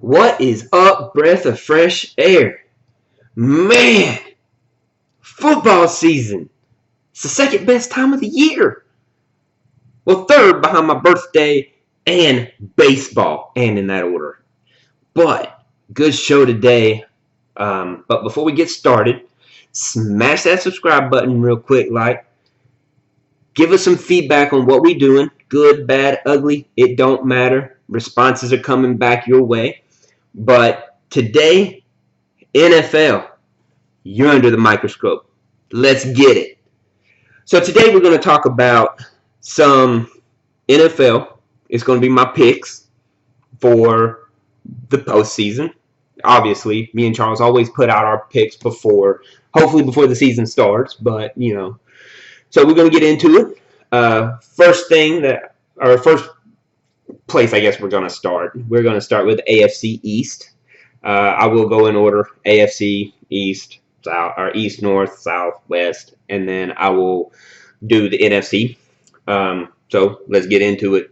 What is up, breath of fresh air? Man, football season. It's the second best time of the year. Well, third behind my birthday and baseball, and in that order. But, good show today. But before we get started, smash that subscribe button real quick, give us some feedback on what we doing. Good, bad, ugly, it don't matter. Responses are coming back your way. But today, NFL, you're under the microscope. Let's get it. So today we're going to talk about some NFL. It's going to be my picks for the postseason. Obviously, me and Charles always put out our picks hopefully before the season starts. But, so we're going to get into it. First place I guess we're going to start. We're going to start with AFC East. I will go in order: AFC East, South, or East, North, South, West, and then I will do the NFC. So let's get into it.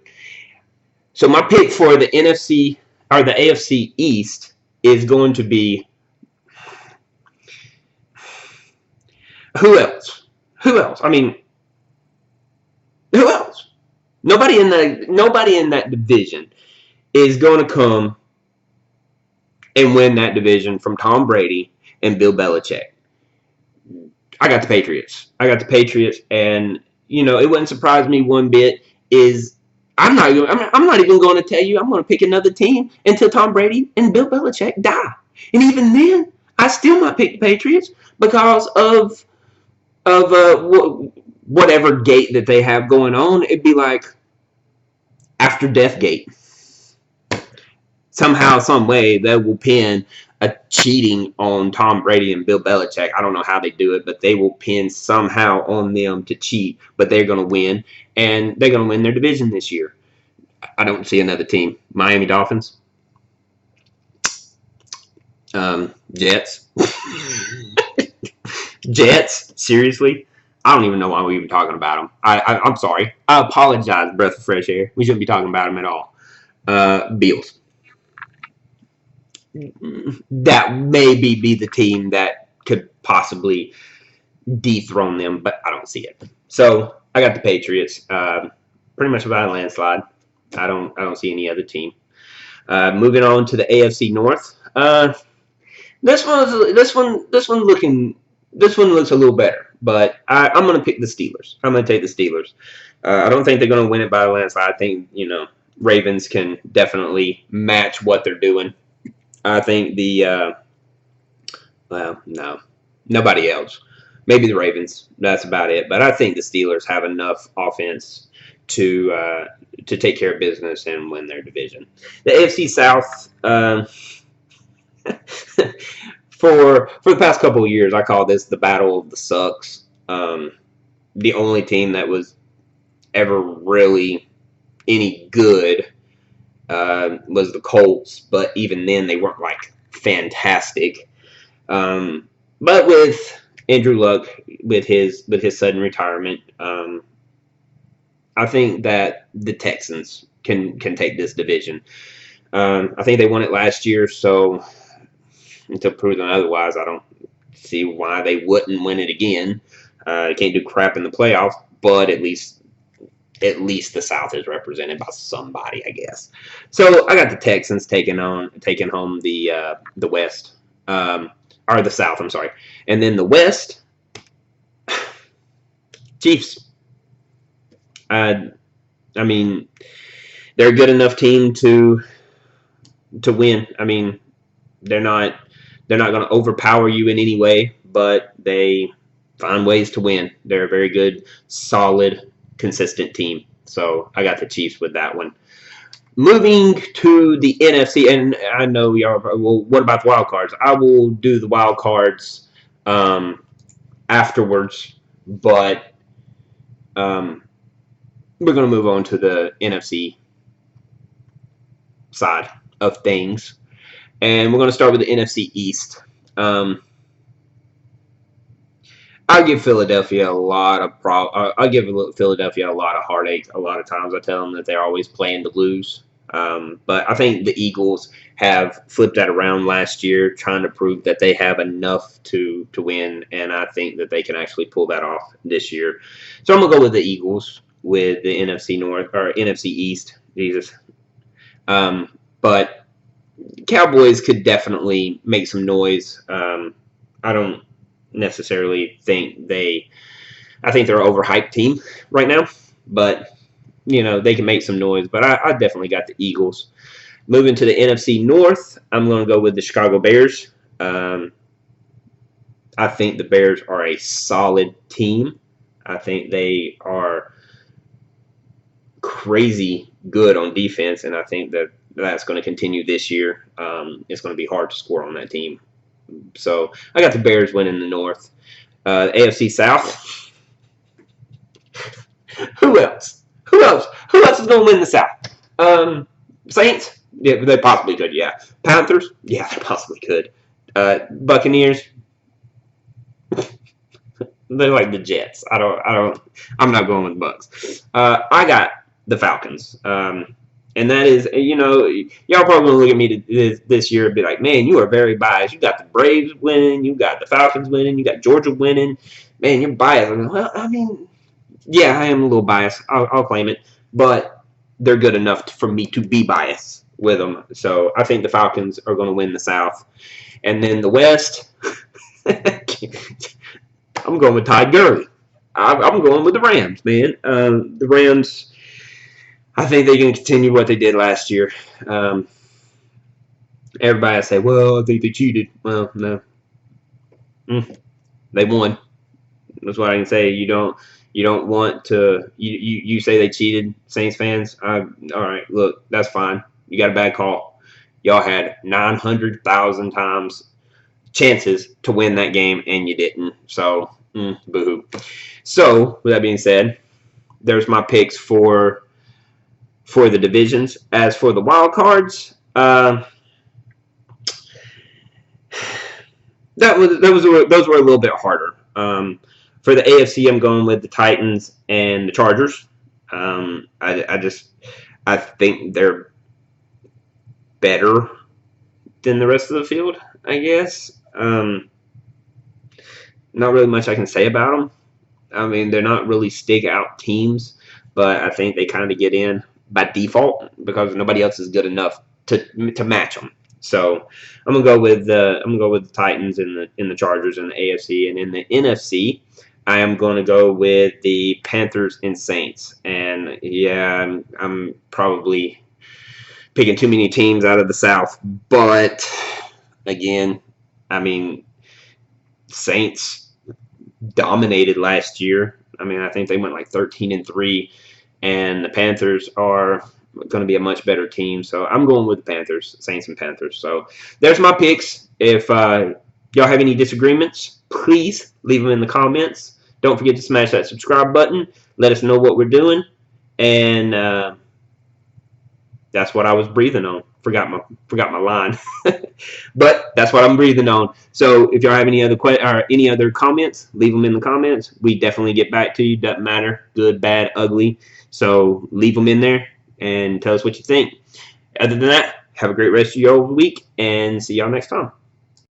So my pick for the NFC or the AFC East is going to be who else? Who else? I mean, who else? Nobody in that division is going to come and win that division from Tom Brady and Bill Belichick. I got the Patriots. And it wouldn't surprise me one bit. I'm not even going to tell you I'm going to pick another team until Tom Brady and Bill Belichick die. And even then, I still might pick the Patriots because of whatever gate that they have going on. It'd be like after Death Gate. Somehow, some way, they will pin a cheating on Tom Brady and Bill Belichick. I don't know how they do it, but they will pin somehow on them to cheat, but they're going to win, and they're going to win their division this year. I don't see another team. Miami Dolphins. Jets. Jets? Seriously? I don't even know why we're even talking about them. I'm sorry. I apologize, breath of fresh air. We shouldn't be talking about them at all. Bills. That maybe be the team that could possibly dethrone them, but I don't see it. So I got the Patriots, pretty much without a landslide. I don't see any other team. Moving on to the AFC North. This one looks a little better, but I'm going to pick the Steelers. I'm going to take the Steelers. I don't think they're going to win it by a landslide. I think Ravens can definitely match what they're doing. I think no, nobody else. Maybe the Ravens. That's about it. But I think the Steelers have enough offense to take care of business and win their division. The AFC South, for the past couple of years, I call this the battle of the sucks. The only team that was ever really any good was the Colts, but even then they weren't like fantastic. But with Andrew Luck, with his sudden retirement, I think that the Texans can take this division. I think they won it last year, so until proven otherwise, I don't see why they wouldn't win it again. They can't do crap in the playoffs, but at least the South is represented by somebody, I guess. So I got the Texans taking home the West, or the South. I'm sorry, and then the West, Chiefs. I mean, they're a good enough team to win. I mean, they're not going to overpower you in any way, but they find ways to win. They're a very good, solid, consistent team. So I got the Chiefs with that one. Moving to the NFC, and I know we are. Well, what about the wild cards? I will do the wild cards afterwards, but we're going to move on to the NFC side of things, and we're going to start with the NFC East. I give Philadelphia a lot of heartache. A lot of times, I tell them that they're always playing to lose. But I think the Eagles have flipped that around last year, trying to prove that they have enough to win, and I think that they can actually pull that off this year. So I'm gonna go with the Eagles with the NFC North or NFC East. Jesus, but Cowboys could definitely make some noise. I don't necessarily think they. I think they're an overhyped team right now, but they can make some noise. But I definitely got the Eagles. Moving to the NFC North, I'm going to go with the Chicago Bears. I think the Bears are a solid team. I think they are crazy good on defense, and I think that's going to continue this year. It's going to be hard to score on that team. So I got the Bears winning the North. AFC South. Who else? Who else is going to win the South? Saints? Yeah, they possibly could, yeah. Panthers? Yeah, they possibly could. Buccaneers? They're like the Jets. I'm not going with Bucks. I got the Falcons. And that is, y'all probably going to look at me this year and be like, man, you are very biased. You got the Braves winning. You got the Falcons winning. You got Georgia winning. Man, you're biased. I mean, yeah, I am a little biased. I'll claim it. But they're good enough for me to be biased with them. So I think the Falcons are going to win the South. And then the West, I'm going with Todd Gurley. I'm going with the Rams, man. The Rams, I think they can continue what they did last year. Everybody say, well, I think they cheated. Well, no. They won. That's what I can say. You don't want to. You say they cheated, Saints fans. All right, look, that's fine. You got a bad call. Y'all had 900,000 times chances to win that game, and you didn't. So, boo-hoo. So, with that being said, there's my picks for the divisions. As for the wild cards, those were a little bit harder. For the AFC, I'm going with the Titans and the Chargers. I think they're better than the rest of the field, I guess. Not really much I can say about them. I mean, they're not really stick out teams, but I think they kind of get in by default because nobody else is good enough to match them. So I'm gonna go with the Titans and the Chargers in the AFC, and in the NFC, I am going to go with the Panthers and Saints. And yeah, I'm probably picking too many teams out of the South, but again, I mean, Saints dominated last year. I mean, I think they went like 13-3, and the Panthers are going to be a much better team. So I'm going with the Panthers, Saints and Panthers. So there's my picks. If y'all have any disagreements, please leave them in the comments. Don't forget to smash that subscribe button. Let us know what we're doing. And that's what I was breathing on. Forgot my line. But that's what I'm breathing on. So if y'all have any other comments, leave them in the comments. We definitely get back to you. Doesn't matter. Good, bad, ugly. So leave them in there and tell us what you think. Other than that, have a great rest of your week and see y'all next time.